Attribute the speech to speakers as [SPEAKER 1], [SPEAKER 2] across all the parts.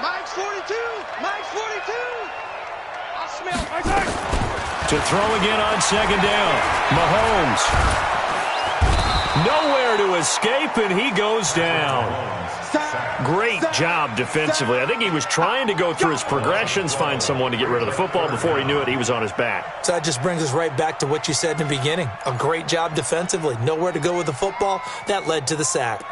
[SPEAKER 1] Mike's 42. Mike's 42. I smell
[SPEAKER 2] To throw again on second down. Mahomes. Nowhere to escape, and he goes down. Great job defensively. I think he was trying to go through his progressions, find someone to get rid of the football. Before he knew it, he was on his back.
[SPEAKER 3] So that just brings us right back to what you said in the beginning. A great job defensively. Nowhere to go with the football. That led to the sack.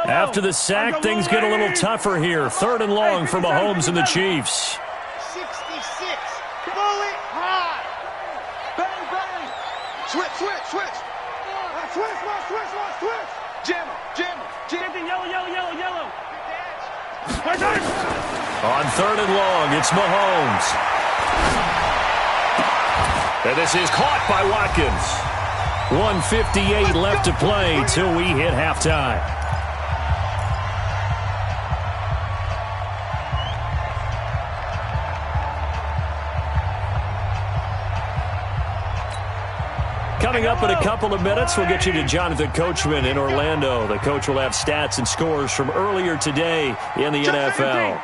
[SPEAKER 2] After the sack, things get a little tougher here. 3rd and long for Mahomes and the Chiefs.
[SPEAKER 1] 66. Bullet high. Bang, bang. Switch. Switch. Jam him. Yellow.
[SPEAKER 2] On 3rd and long, it's Mahomes. And this is caught by Watkins. 1:58 left to play till we hit halftime. Coming up in a couple of minutes, we'll get you to Jonathan Coachman in Orlando. The coach will have stats and scores from earlier today in the NFL.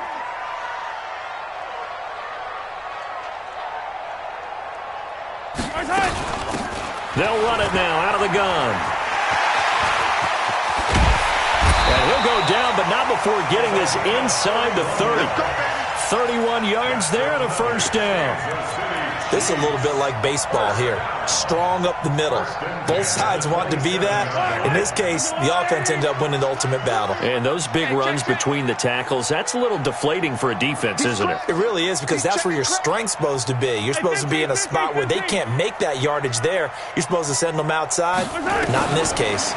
[SPEAKER 2] They'll run it now out of the gun. And he'll go down, but not before getting this inside the 30. 31 yards there and a first down.
[SPEAKER 3] This is a little bit like baseball here. Strong up the middle. Both sides want to be that. In this case, the offense ended up winning the ultimate battle.
[SPEAKER 2] And those big runs between the tackles, that's a little deflating for a defense, isn't it?
[SPEAKER 3] It really is, because that's where your strength's supposed to be. You're supposed to be in a spot where they can't make that yardage there. You're supposed to send them outside. Not in this case.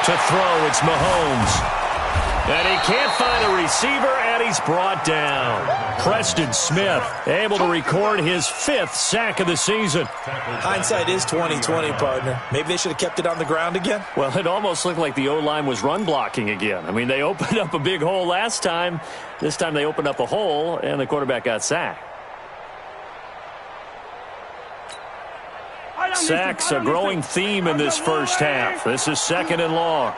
[SPEAKER 2] To throw, it's Mahomes. And he can't find a receiver, and he's brought down. Preston Smith able to record his 5th sack of the season.
[SPEAKER 3] Hindsight is 20/20, partner. Maybe they should have kept it on the ground again.
[SPEAKER 2] Well, it almost looked like the O-line was run blocking again. I mean, they opened up a big hole last time. This time they opened up a hole, and the quarterback got sacked. Sacks, a growing theme in this first half. This is 2nd and long.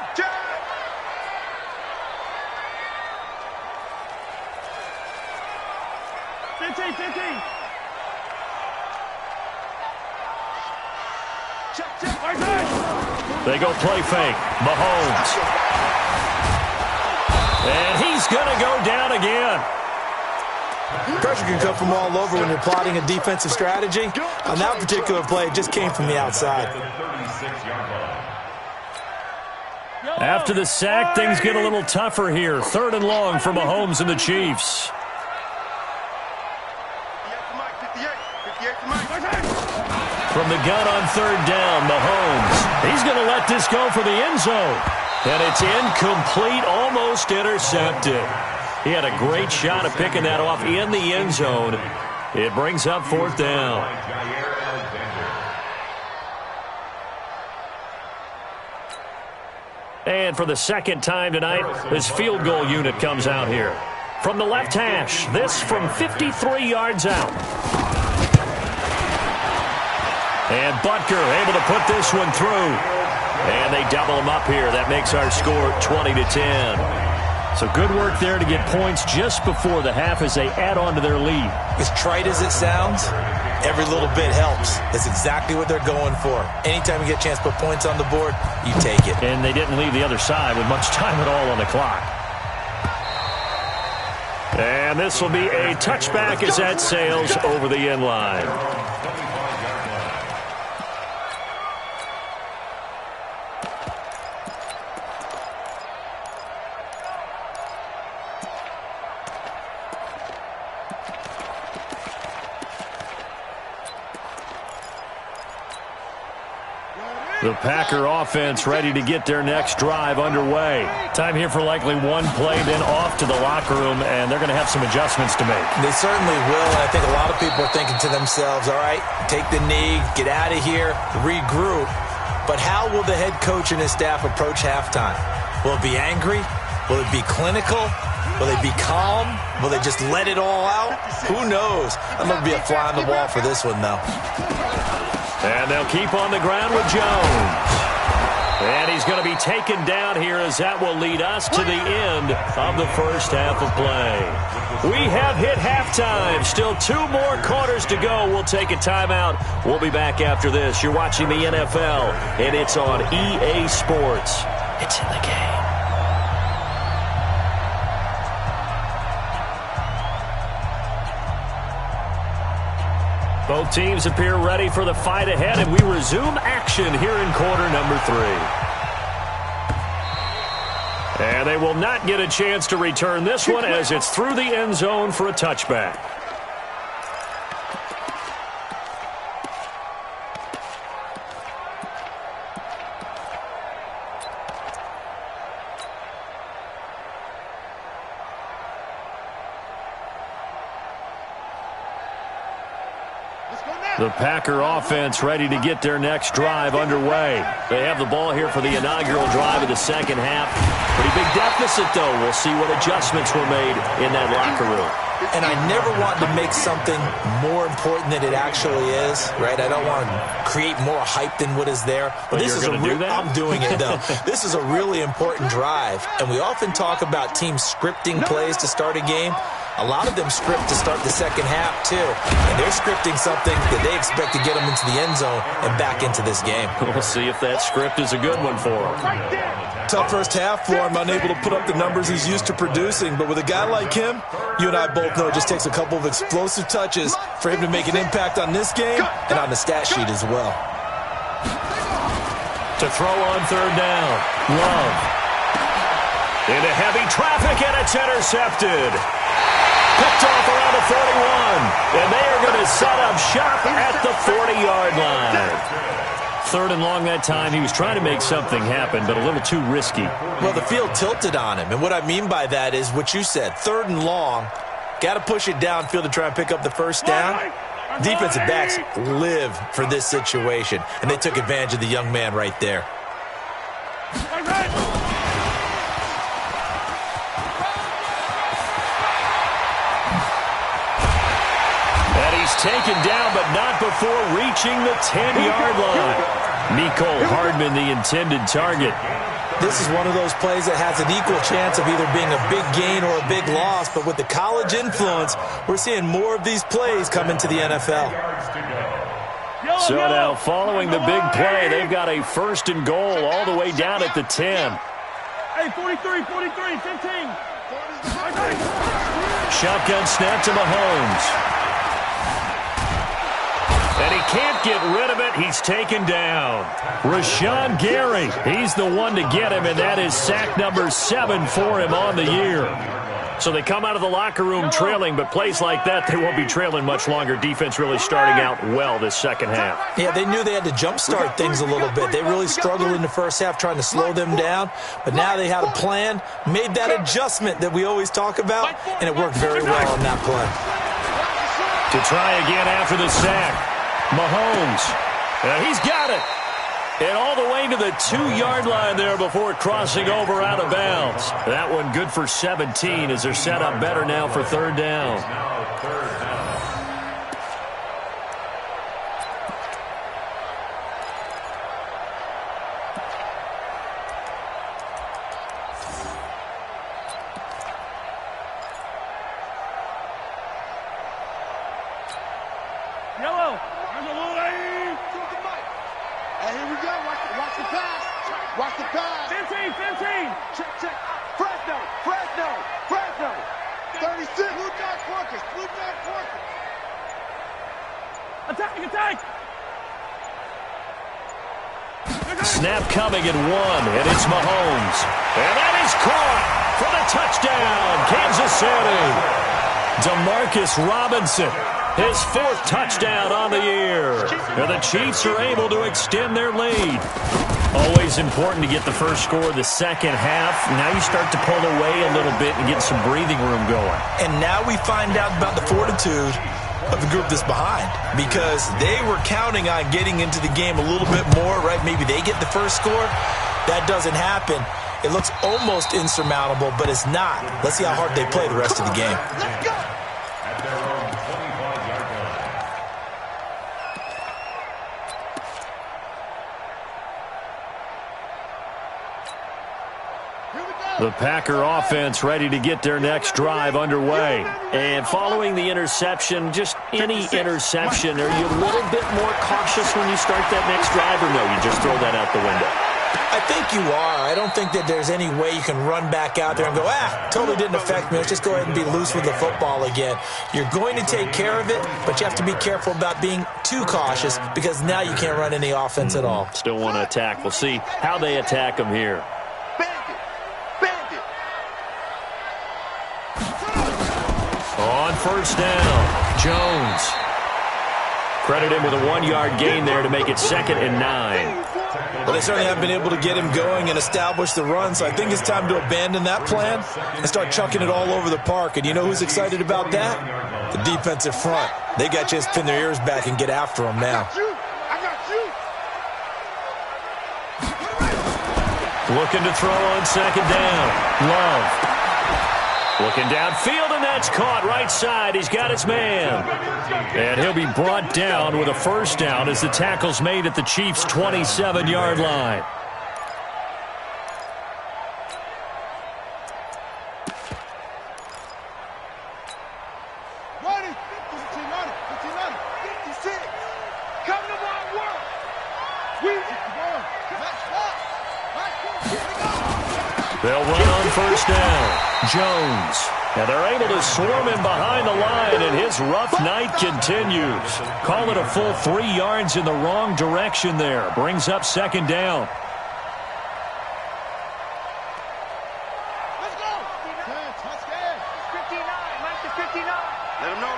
[SPEAKER 2] They go play fake. Mahomes. And he's going to go down again.
[SPEAKER 3] Pressure can come from all over when you're plotting a defensive strategy. On that particular play, it just came from the outside.
[SPEAKER 2] After the sack, things get a little tougher here. 3rd and long for Mahomes and the Chiefs. From the gun on 3rd down, Mahomes. He's going to let this go for the end zone. And it's incomplete, almost intercepted. He had a great shot at picking that off in the end zone. It brings up 4th down. And for the 2nd time tonight, this field goal unit comes out here. From the left hash, this from 53 yards out. And Butker able to put this one through. And they double him up here. That makes our score 20-10. So good work there to get points just before the half as they add on to their lead.
[SPEAKER 3] As trite as it sounds, every little bit helps. That's exactly what they're going for. Anytime you get a chance to put points on the board, you take it.
[SPEAKER 2] And they didn't leave the other side with much time at all on the clock. And this will be a touchback as that sails over the end line. The Packer offense ready to get their next drive underway. Time here for likely one play, then off to the locker room, and they're going to have some adjustments to make.
[SPEAKER 3] They certainly will, and I think a lot of people are thinking to themselves, all right, take the knee, get out of here, regroup. But how will the head coach and his staff approach halftime? Will it be angry? Will it be clinical? Will they be calm? Will they just let it all out? Who knows? I'm going to be a fly on the wall for this one, though.
[SPEAKER 2] And they'll keep on the ground with Jones. And he's going to be taken down here as that will lead us to the end of the first half of play. We have hit halftime. Still 2 more quarters to go. We'll take a timeout. We'll be back after this. You're watching the NFL, and it's on EA Sports. It's in the game. Both teams appear ready for the fight ahead, and we resume action here in quarter number 3. And they will not get a chance to return this one as it's through the end zone for a touchback. The Packer offense ready to get their next drive underway. They have the ball here for the inaugural drive of the second half. Pretty big deficit, though. We'll see what adjustments were made in that locker room.
[SPEAKER 3] And I never want to make something more important than it actually is, right? I don't want to create more hype than what is there.
[SPEAKER 2] But this is do that?
[SPEAKER 3] I'm doing it, though. This is a really important drive. And we often talk about teams scripting plays to start a game. A lot of them script to start the second half, too. And they're scripting something that they expect to get them into the end zone and back into this game.
[SPEAKER 2] We'll see if that script is a good one for them.
[SPEAKER 4] Tough first half for him, unable to put up the numbers he's used to producing. But with a guy like him, you and I both know it just takes a couple of explosive touches for him to make an impact on this game and on the stat sheet as well.
[SPEAKER 2] To throw on third down, Love. Into heavy traffic, and it's intercepted. Picked off around the 41, and they are going to set up shop at the 40-yard line. Third and long that time. He was trying to make something happen, but a little too risky.
[SPEAKER 3] Well, the field tilted on him, and what I mean by that is what you said. Third and long, got to push it downfield to try and pick up the first down. Defensive backs live for this situation, and they took advantage of the young man right there.
[SPEAKER 2] Taken down, but not before reaching the 10-yard line. Mecole Hardman, the intended target.
[SPEAKER 3] This is one of those plays that has an equal chance of either being a big gain or a big loss, but with the college influence, we're seeing more of these plays come into the NFL.
[SPEAKER 2] So now, following the big play, they've got a first and goal all the way down at the 10.
[SPEAKER 1] Hey, 43, 15.
[SPEAKER 2] Shotgun snap to Mahomes. And he can't get rid of it. He's taken down. Rashawn Gary, he's the one to get him, and that is sack number 7 for him on the year. So they come out of the locker room trailing, but plays like that, they won't be trailing much longer. Defense really starting out well this second half.
[SPEAKER 3] Yeah, they knew they had to jumpstart things a little bit. They really struggled in the first half trying to slow them down, but now they had a plan, made that adjustment that we always talk about, and it worked very well on that play.
[SPEAKER 2] To try again after the sack. Mahomes, he's got it. And all the way to the 2-yard line there before crossing over out of bounds. That one good for 17 as they're set up better now for third down.
[SPEAKER 1] Yellow. Hey, here we go. Watch the pass. Watch the pass. 15. Check. Fresno. 36. Blue dot Quarkus. Attack.
[SPEAKER 2] Snap coming at 1, and it's Mahomes. And that is caught for the touchdown, Kansas City. Demarcus Robinson, his 4th touchdown on the year. And the Chiefs are able to extend their lead. Always important to get the first score of the second half. Now you start to pull away a little bit and get some breathing room going.
[SPEAKER 3] And now we find out about the fortitude of the group that's behind, because they were counting on getting into the game a little bit more, right? Maybe they get the first score. That doesn't happen. It looks almost insurmountable, but it's not. Let's see how hard they play the rest of the game.
[SPEAKER 1] Let's go.
[SPEAKER 2] The Packer offense ready to get their next drive underway. And following the interception, just any interception, are you a little bit more cautious when you start that next drive, or no, you just throw that out the window?
[SPEAKER 3] I think you are. I don't think that there's any way you can run back out there and go, totally didn't affect me. Let's just go ahead and be loose with the football again. You're going to take care of it, but you have to be careful about being too cautious because now you can't run any offense at all.
[SPEAKER 2] Still want to attack. We'll see how they attack them here. On first down, Jones. Credit him with a 1-yard gain there to make it 2nd and 9.
[SPEAKER 4] Well, they certainly haven't been able to get him going and establish the run, so I think it's time to abandon that plan and start chucking it all over the park. And you know who's excited about that? The defensive front. They got a chance to pin their ears back and get after him now.
[SPEAKER 1] I got
[SPEAKER 2] you. Looking to throw on 2nd down. Love. Looking downfield, and that's caught right side. He's got his man. And he'll be brought down with a first down as the tackle's made at the Chiefs' 27-yard line. They'll run on first down. Jones. And they're able to swarm him behind the line, and his rough night continues. Call it a full 3 yards in the wrong direction there. Brings up 2nd down.
[SPEAKER 1] Let's go. 59. Mark the 59. Let him know.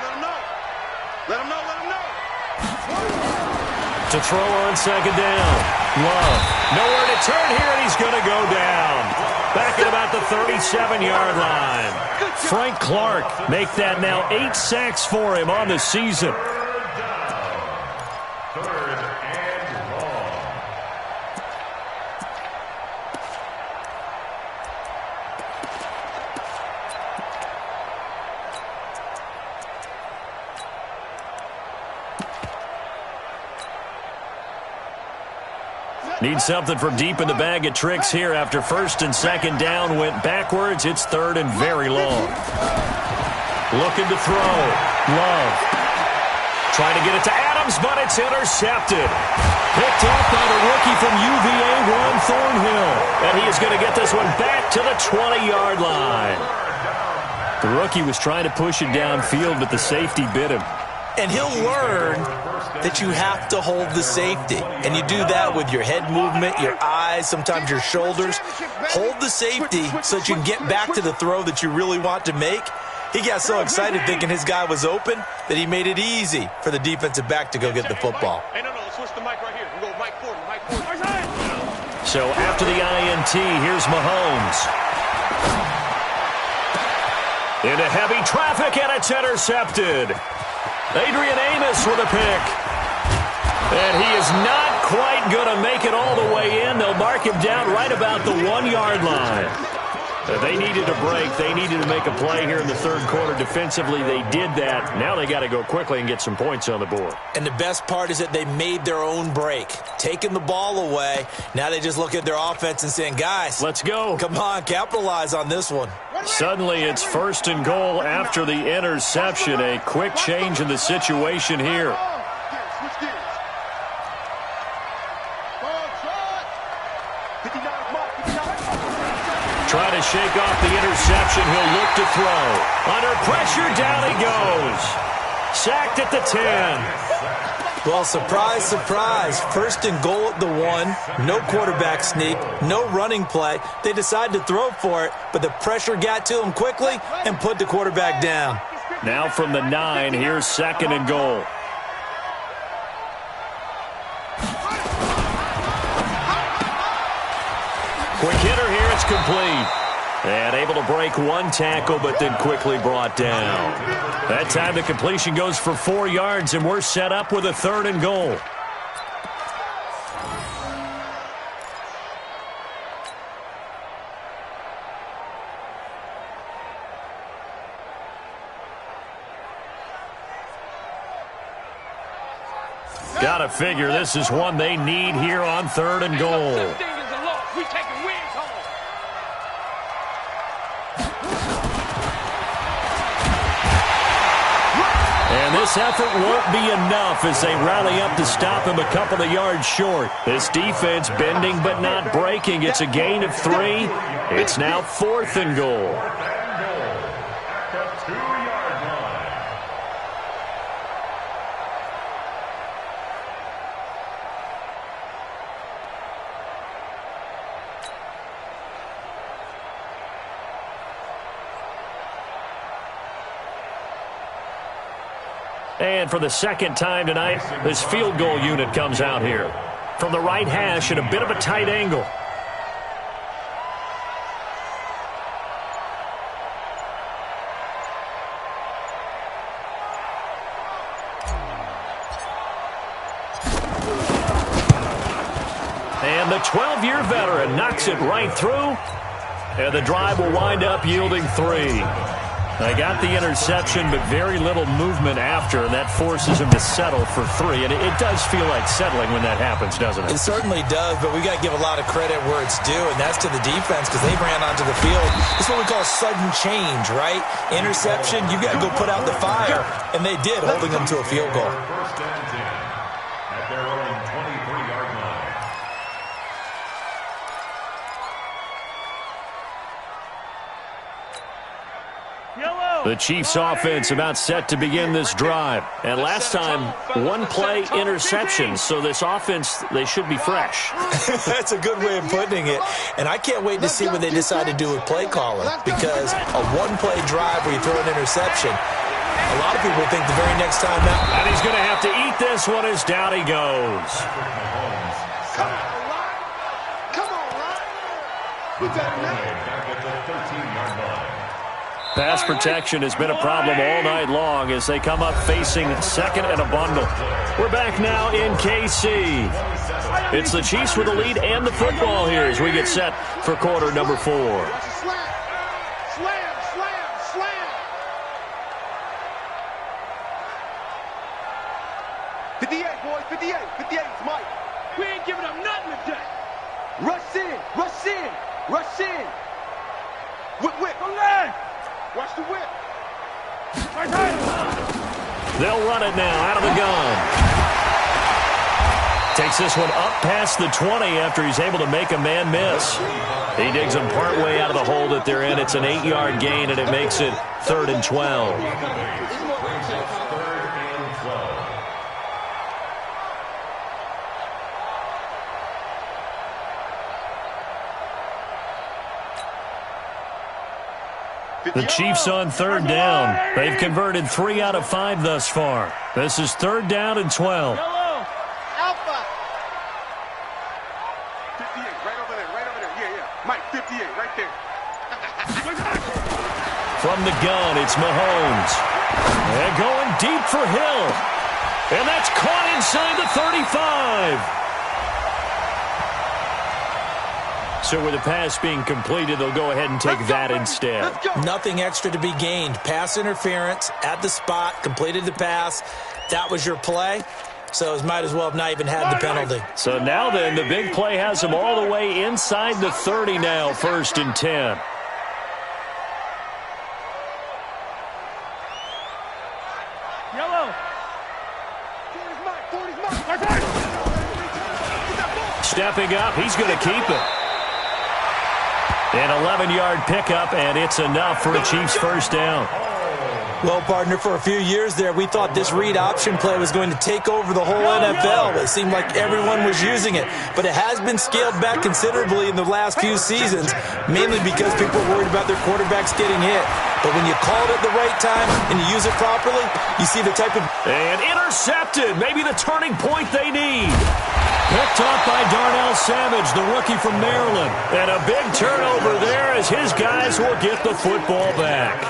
[SPEAKER 2] To throw on 2nd down. Love. Nowhere to turn here, and he's going to go down. Back at about the 37-yard line. Frank Clark make that now 8 sacks for him on the season. Need something from deep in the bag of tricks here after 1st and 2nd down went backwards. It's 3rd and very long. Looking to throw. Love. Trying to get it to Adams, but it's intercepted. Picked up by the rookie from UVA, Juan Thornhill. And he is going to get this one back to the 20-yard line. The rookie was trying to push it downfield, but the safety bit him.
[SPEAKER 3] And he'll learn that you have to hold the safety. And you do that with your head movement, your eyes, sometimes your shoulders. Hold the safety so that you can get back to the throw that you really want to make. He got so excited thinking his guy was open that he made it easy for the defensive back to go get the football.
[SPEAKER 1] Hey, no, switch the mic right here. We go Mike forward.
[SPEAKER 2] So after the INT, here's Mahomes. Into heavy traffic, and it's intercepted. Adrian Amos with a pick. And he is not quite going to make it all the way in. They'll mark him down right about the 1-yard line. They needed a break. They needed to make a play here in the 3rd quarter. Defensively, they did that. Now they got to go quickly and get some points on the board.
[SPEAKER 3] And the best part is that they made their own break, taking the ball away. Now they just look at their offense and saying, guys,
[SPEAKER 2] let's go.
[SPEAKER 3] Come on, capitalize on this one.
[SPEAKER 2] Suddenly it's 1st and goal after the interception. A quick change in the situation here. Try to shake off the interception. He'll look to throw. Under pressure, down he goes. Sacked at the 10.
[SPEAKER 3] Well, surprise, surprise. 1st and goal at the 1. No quarterback sneak. No running play. They decided to throw for it, but the pressure got to him quickly and put the quarterback down.
[SPEAKER 2] Now from the 9, here's 2nd and goal. Quick hitter here, it's complete. And able to break one tackle, but then quickly brought down. That time the completion goes for 4 yards, and we're set up with a 3rd and goal. Gotta figure this is one they need here on 3rd and goal. This effort won't be enough as they rally up to stop him a couple of yards short. This defense bending but not breaking. It's a gain of 3. It's now 4th and goal. And for the second time tonight, this field goal unit comes out here. From the right hash at a bit of a tight angle. And the 12-year veteran knocks it right through. And the drive will wind up yielding 3. They got the interception, but very little movement after, and that forces him to settle for 3. And it does feel like settling when that happens, doesn't it?
[SPEAKER 3] It certainly does, but we got to give a lot of credit where it's due, and that's to the defense because they ran onto the field. It's what we call sudden change, right? Interception, you got to go put out the fire, and they did, holding them to a field goal.
[SPEAKER 2] The Chiefs offense about set to begin this drive. And last time, 1-play interception. So this offense, they should be fresh.
[SPEAKER 3] That's a good way of putting it. And I can't wait to see what they decide to do with play calling. Because a 1-play drive where you throw an interception, a lot of people think the very next time out.
[SPEAKER 2] And he's going to have to eat this one as down he goes.
[SPEAKER 1] Come on, Ryan. Put that in there. Back at the 13-yard line.
[SPEAKER 2] Pass protection has been a problem all night long as they come up facing second and a bundle. We're back now in KC. It's the Chiefs with the lead and the football here as we get set for quarter number 4.
[SPEAKER 1] Slam. 58, boys, 58. 58, it's Mike. We ain't giving up nothing today. Rush in. Whip. Go left. Watch the whip.
[SPEAKER 2] They'll run it now out of the gun. Takes this one up past the 20 after he's able to make a man miss. He digs him partway out of the hole that they're in. It's an 8-yard gain, and it makes it 3rd and 12. The Chiefs on 3rd down. They've converted 3 out of 5 thus far. This is 3rd down and 12.
[SPEAKER 1] Yellow. Alpha. 58, right over there. Yeah. Mike, 58, right there.
[SPEAKER 2] From the gun, it's Mahomes. And going deep for Hill. And that's caught inside the 35. So with the pass being completed, they'll go ahead and take that instead.
[SPEAKER 3] Nothing extra to be gained. Pass interference at the spot, completed the pass. That was your play. So might as well have not even had the penalty.
[SPEAKER 2] So now then, the big play has them all the way inside the 30 now, 1st and 10.
[SPEAKER 1] Yellow. 40's Mike.
[SPEAKER 2] Stepping up, he's going to keep it. An 11-yard pickup, and it's enough for a Chiefs first down.
[SPEAKER 3] Well, partner, for a few years there, we thought this read option play was going to take over the whole NFL. It seemed like everyone was using it, but it has been scaled back considerably in the last few seasons, mainly because people are worried about their quarterbacks getting hit. But when you call it at the right time and you use it properly, you see the type of...
[SPEAKER 2] And intercepted, maybe the turning point they need. Picked off by Darnell Savage, the rookie from Maryland. And a big turnover there as his guys will get the football back.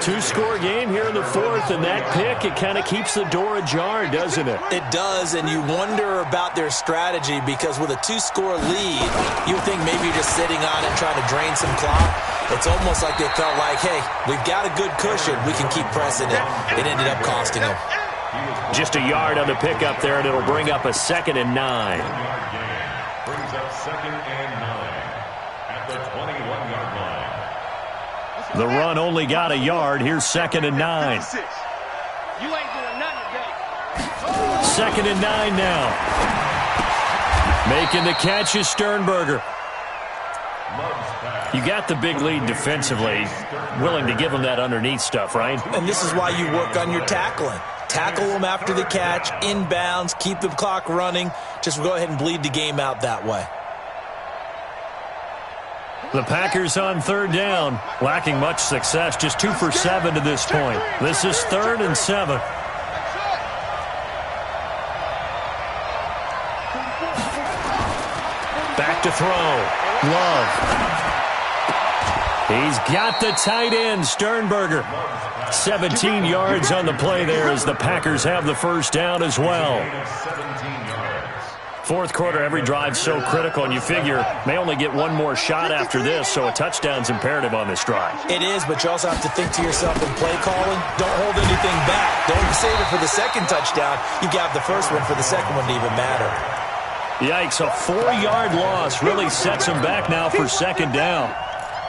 [SPEAKER 2] 2-score game here in the 4th, and that pick, it kind of keeps the door ajar, doesn't it?
[SPEAKER 3] It does, and you wonder about their strategy because with a 2-score lead, you would think maybe you're just sitting on it trying to drain some clock. It's almost like they felt like, hey, we've got a good cushion. We can keep pressing it. It ended up costing them.
[SPEAKER 2] Just a yard on the pickup there, and it'll bring up a 2nd and 9.
[SPEAKER 5] Brings up 2nd and 9 at the 21-yard line.
[SPEAKER 2] The run only got a yard. Here's 2nd and 9.
[SPEAKER 1] You ain't doing nothing today.
[SPEAKER 2] Second and 9 now. Making the catch is Sternberger. You got the big lead defensively. Willing to give them that underneath stuff, right?
[SPEAKER 3] And this is why you work on your tackling. Tackle them after the catch, inbounds, keep the clock running. Just go ahead and bleed the game out that way.
[SPEAKER 2] The Packers on third down, lacking much success, just 2 for 7 to this point. This is 3rd and 7. Back to throw. Love. He's got the tight end, Sternberger. 17 yards on the play there as the Packers have the first down as well. Fourth quarter, every drive so critical, and you figure may only get one more shot after this, so a touchdown's imperative on this drive.
[SPEAKER 3] It is, but you also have to think to yourself in play calling, don't hold anything back. Don't save it for the second touchdown. You got the first one for the second one to even matter.
[SPEAKER 2] Yikes, a 4-yard loss really sets him back now for second down.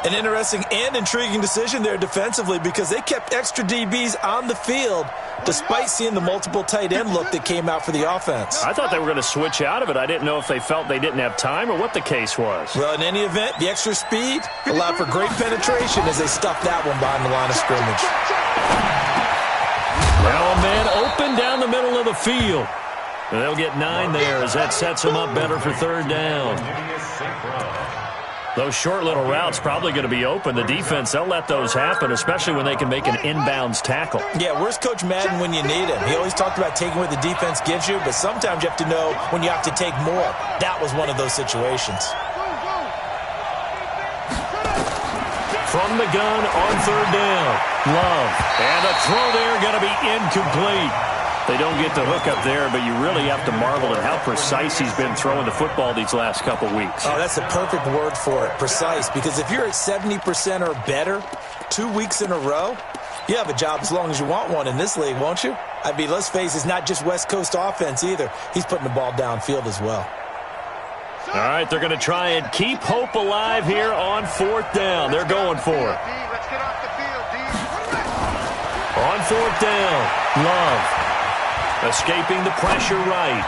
[SPEAKER 3] An interesting and intriguing decision there defensively because they kept extra DBs on the field despite seeing the multiple tight end look that came out for the offense.
[SPEAKER 2] I thought they were going to switch out of it. I didn't know if they felt they didn't have time or what the case was.
[SPEAKER 3] Well, in any event, the extra speed allowed for great penetration as they stuffed that one behind the line of scrimmage.
[SPEAKER 2] Now a man open down the middle of the field. And they'll get 9 there as that sets them up better for third down. Those short little routes probably going to be open. The defense, they'll let those happen, especially when they can make an inbounds tackle.
[SPEAKER 3] Yeah, where's Coach Madden when you need him? He always talked about taking what the defense gives you, but sometimes you have to know when you have to take more. That was one of those situations.
[SPEAKER 2] From the gun on third down, Love. And the throw there going to be incomplete. They don't get the hook up there, but you really have to marvel at how precise he's been throwing the football these last couple weeks.
[SPEAKER 3] Oh, that's the perfect word for it, precise, because if you're at 70% or better 2 weeks in a row, you have a job as long as you want one in this league, won't you? I mean, let's face it, it's not just West Coast offense either. He's putting the ball downfield as well.
[SPEAKER 2] All right, they're going to try and keep hope alive here on fourth down. They're going for it. On fourth down, Love. Escaping the pressure right.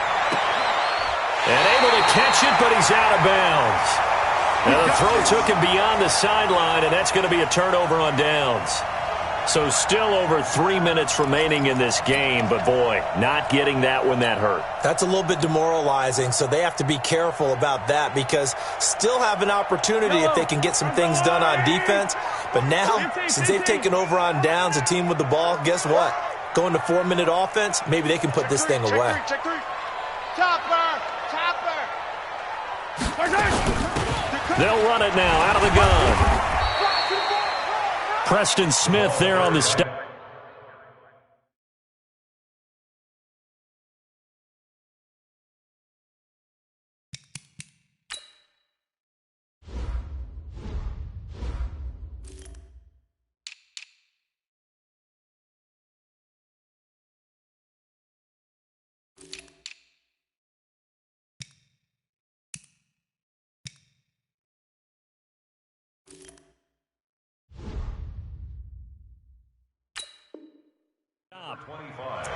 [SPEAKER 2] And able to catch it, but he's out of bounds. Now the throw took him beyond the sideline, and that's going to be a turnover on downs. So still over 3 minutes remaining in this game, but boy, not getting that one that hurt.
[SPEAKER 3] That's a little bit demoralizing, so they have to be careful about that because still have an opportunity if they can get some things done on defense. But now, since they've taken over on downs, a team with the ball, guess what? Going to 4-minute offense, maybe they can put this thing away.
[SPEAKER 2] They'll run it now out of the gun. Preston Smith there on the step.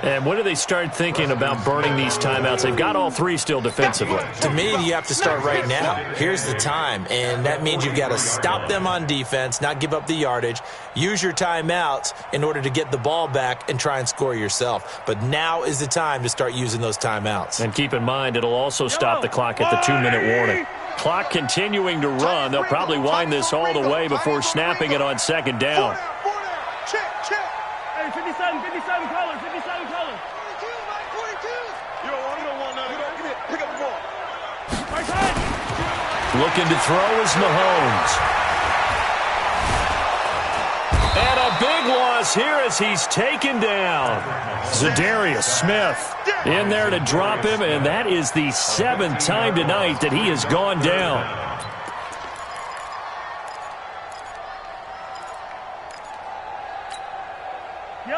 [SPEAKER 2] And when do they start thinking about burning these timeouts? They've got all 3 still defensively.
[SPEAKER 3] To me, you have to start right now. Here's the time, and that means you've got to stop them on defense, not give up the yardage, use your timeouts in order to get the ball back and try and score yourself. But now is the time to start using those timeouts.
[SPEAKER 2] And keep in mind, it'll also stop the clock at the 2-minute warning. Clock continuing to run. They'll probably wind this all the way before snapping it on second down.
[SPEAKER 1] Hey, 57 color, 57 color. 22, Mike, 22. You don't want none. Give it. Pick up the ball. Right side.
[SPEAKER 2] Looking to throw is Mahomes. And a big loss here as he's taken down. Zadarius Smith in there to drop him, and that is the 7th time tonight that he has gone down.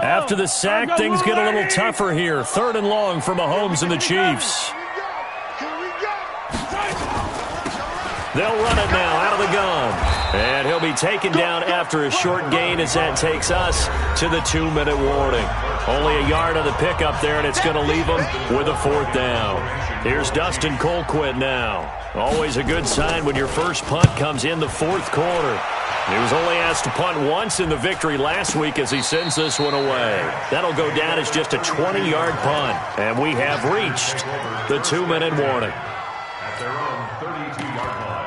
[SPEAKER 2] After the sack, things get a little tougher here. 3rd and long for Mahomes and the Chiefs. They'll run it now out of the gun. And he'll be be taken down after a short gain as that takes us to the 2-minute warning. Only a yard on the pickup there, and it's going to leave them with a 4th down. Here's Dustin Colquitt now. Always a good sign when your first punt comes in the 4th quarter. He was only asked to punt once in the victory last week as he sends this one away. That'll go down as just a 20-yard punt. And we have reached the 2-minute warning.
[SPEAKER 5] At their own 32-yard line.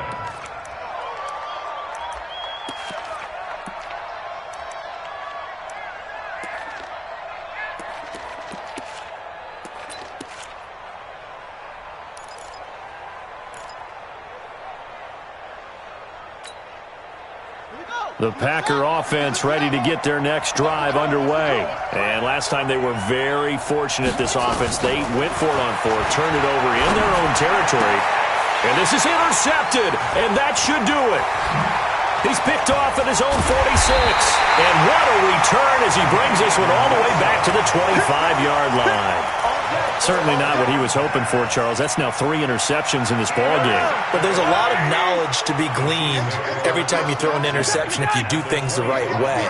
[SPEAKER 2] The Packer offense ready to get their next drive underway. And last time they were very fortunate, this offense. They went for it on 4th, turned it over in their own territory. And this is intercepted, and that should do it. He's picked off at his own 46. And what a return as he brings this one all the way back to the 25-yard line. Certainly not what he was hoping for, Charles. That's now 3 interceptions in this ballgame.
[SPEAKER 3] But there's a lot of knowledge to be gleaned every time you throw an interception if you do things the right way.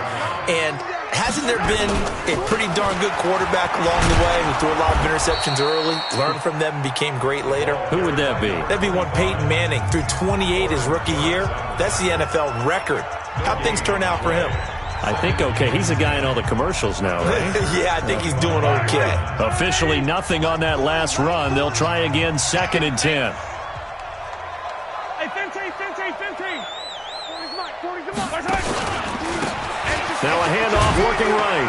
[SPEAKER 3] And hasn't there been a pretty darn good quarterback along the way who threw a lot of interceptions early, learned from them, and became great later?
[SPEAKER 2] Who would that be?
[SPEAKER 3] That'd be one Peyton Manning. Threw 28 his rookie year. That's the NFL record. How'd things turn out for him?
[SPEAKER 2] I think okay. He's a guy in all the commercials now, right?
[SPEAKER 3] Yeah, I think he's doing okay.
[SPEAKER 2] Officially nothing on that last run. They'll try again, 2nd and 10.
[SPEAKER 1] Hey, 15.
[SPEAKER 2] Now a handoff working right.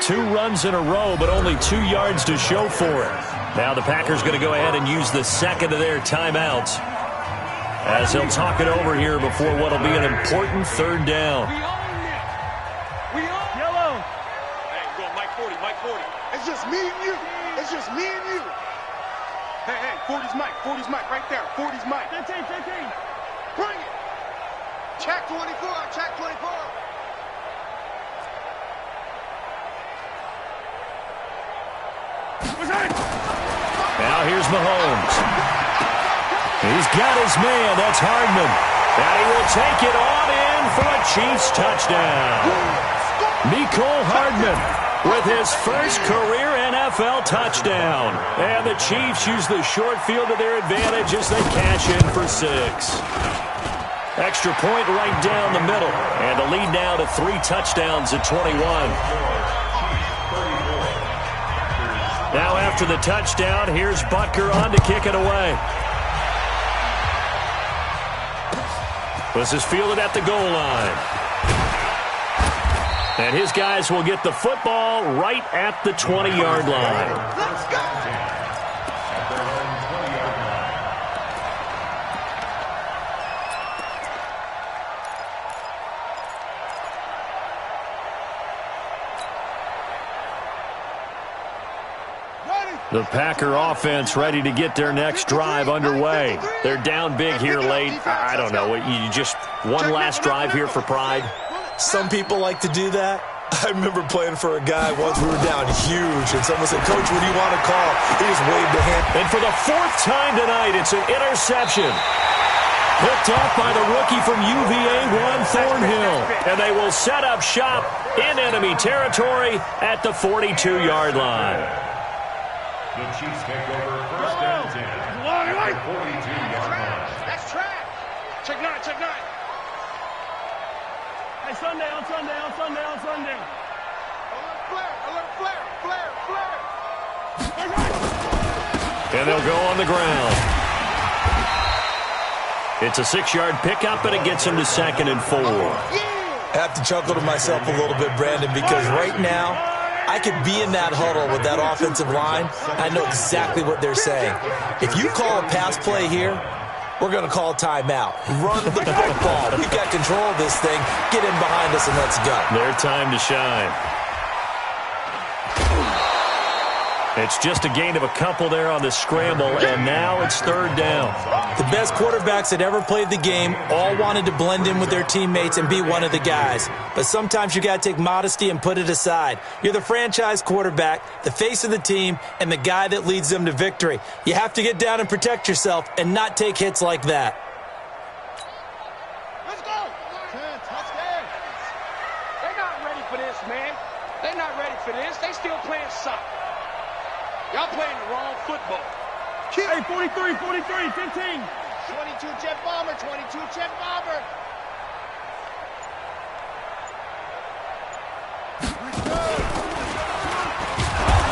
[SPEAKER 2] 2 runs in a row, but only 2 yards to show for it. Now the Packers going to go ahead and use the 2nd of their timeouts, as they'll talk it over here before what will be an important 3rd down.
[SPEAKER 1] We own Yellow. Hey, go Mike 40. It's just me and you. Hey, 40's Mike, right there. 40's Mike. 15. Bring it. Check 24.
[SPEAKER 2] Now here's Mahomes. He's got his man. That's Hardman. And he will take it on in for a Chiefs touchdown. Mecole Hardman with his first career NFL touchdown. And the Chiefs use the short field to their advantage as they cash in for 6. Extra point right down the middle. And the lead now to 3 touchdowns at 21. Now after the touchdown, here's Butker on to kick it away. This is fielded at the goal line. And his guys will get the football right at the 20-yard line.
[SPEAKER 1] Let's go.
[SPEAKER 2] The Packer offense ready to get their next drive underway. They're down big here late. I don't know. You just one last drive here for pride?
[SPEAKER 4] Some people like to do that. I remember playing for a guy once. We were down huge, and someone said, "Coach, what do you want to call?" He just waved a hand.
[SPEAKER 2] And for the 4th time tonight, it's an interception. Picked off by the rookie from UVA, Juan Thornhill. And they will set up shop in enemy territory at the 42-yard line.
[SPEAKER 5] The Chiefs take over 1st and 10. At the 42-yard line.
[SPEAKER 1] That's track. Check 9. Hey, sundown. Alert flare.
[SPEAKER 2] And they'll go on the ground. It's a 6-yard pickup, and it gets him to 2nd and 4.
[SPEAKER 4] I have to chuckle to myself a little bit, Brandon, because right now I could be in that huddle with that offensive line. I know exactly what they're saying. If you call a pass play here, we're going to call a timeout. Run the football. We've got control of this thing. Get in behind us and let's go.
[SPEAKER 2] Their time to shine. It's just a gain of a couple there on the scramble, and now it's 3rd down.
[SPEAKER 3] The best quarterbacks that ever played the game all wanted to blend in with their teammates and be one of the guys. But sometimes you got to take modesty and put it aside. You're the franchise quarterback, the face of the team, and the guy that leads them to victory. You have to get down and protect yourself and not take hits like that.
[SPEAKER 1] They're not ready for this, man. They're not ready for this. They still playing soccer. Y'all playing the wrong football.
[SPEAKER 6] Hey, 43, 15.
[SPEAKER 7] 22 jet bomber, 22 jet bomber.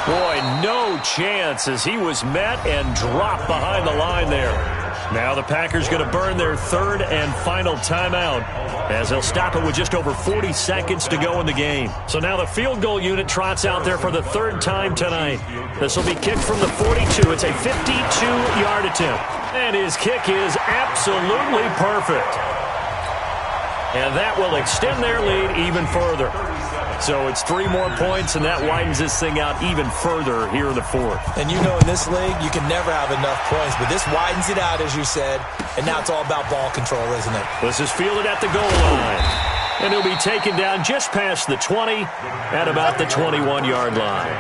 [SPEAKER 2] Boy, no chance as he was met and dropped behind the line there. Now the Packers going to burn their third and final timeout as they'll stop it with just over 40 seconds to go in the game. So now the field goal unit trots out there for the third time tonight. This will be kicked from the 42. It's a 52-yard attempt. And his kick is absolutely perfect. And that will extend their lead even further. So it's 3 more points, and that widens this thing out even further here in the fourth.
[SPEAKER 3] And you know in this league, you can never have enough points, but this widens it out, as you said, and now it's all about ball control, isn't it?
[SPEAKER 2] This is fielded at the goal line. And he'll be taken down just past the 20 at about the 21-yard line.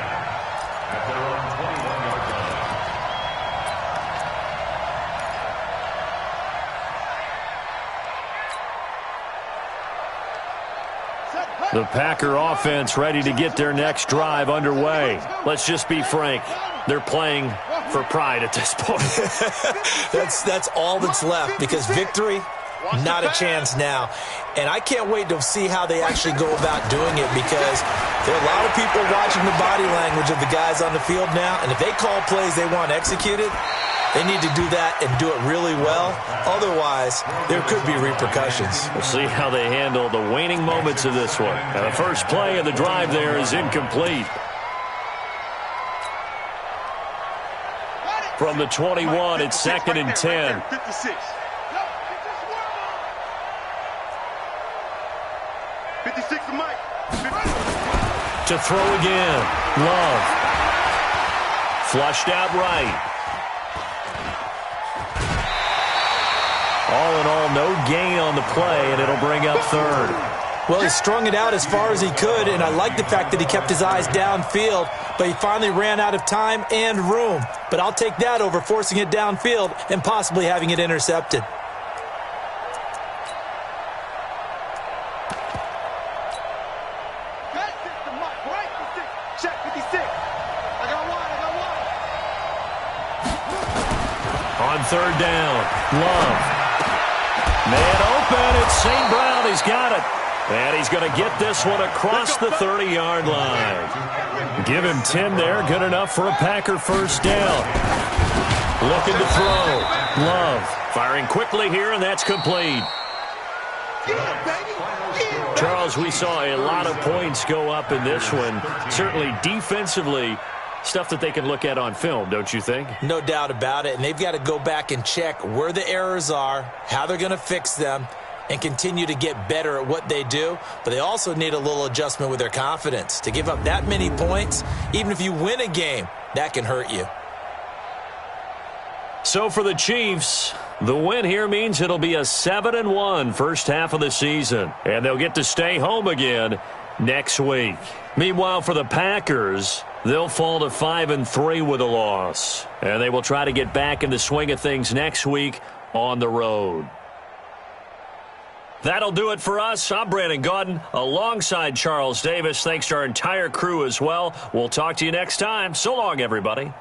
[SPEAKER 2] The Packer offense ready to get their next drive underway. Let's just be frank. They're playing for pride at this point.
[SPEAKER 3] That's all that's left, because victory, not a chance now. And I can't wait to see how they actually go about doing it, because there are a lot of people watching the body language of the guys on the field now, and if they call plays they want executed, they need to do that and do it really well. Otherwise, there could be repercussions.
[SPEAKER 2] We'll see how they handle the waning moments of this one. Now, the first play of the drive there is incomplete. From the 21, it's 2nd and 10.
[SPEAKER 1] 56. 56 to Mike.
[SPEAKER 2] To throw again. Love. Flushed out right. All in all, no gain on the play, and it'll bring up third.
[SPEAKER 3] Well, he strung it out as far as he could, and I like the fact that he kept his eyes downfield, but he finally ran out of time and room. But I'll take that over forcing it downfield and possibly having it intercepted.
[SPEAKER 1] Check 56. I got one.
[SPEAKER 2] On third down, Love. Man open, it's St. Brown. He's got it. And he's going to get this one across the 30-yard line. Give him 10 there. Good enough for a Packer first down. Looking to throw. Love firing quickly here, and that's complete. Charles, we saw a lot of points go up in this one. Certainly defensively, stuff that they can look at on film, don't you think?
[SPEAKER 3] No doubt about it, and they've got to go back and check where the errors are, how they're going to fix them, and continue to get better at what they do. But they also need a little adjustment with their confidence. To give up that many points, even if you win a game, that can hurt you.
[SPEAKER 2] So for the Chiefs, the win here means it'll be a 7-1 first half of the season, and they'll get to stay home again next week. Meanwhile, for the Packers, they'll fall to 5-3 with a loss, and they will try to get back in the swing of things next week on the road. That'll do it for us. I'm Brandon Gaudin alongside Charles Davis. Thanks to our entire crew as well. We'll talk to you next time. So long, everybody.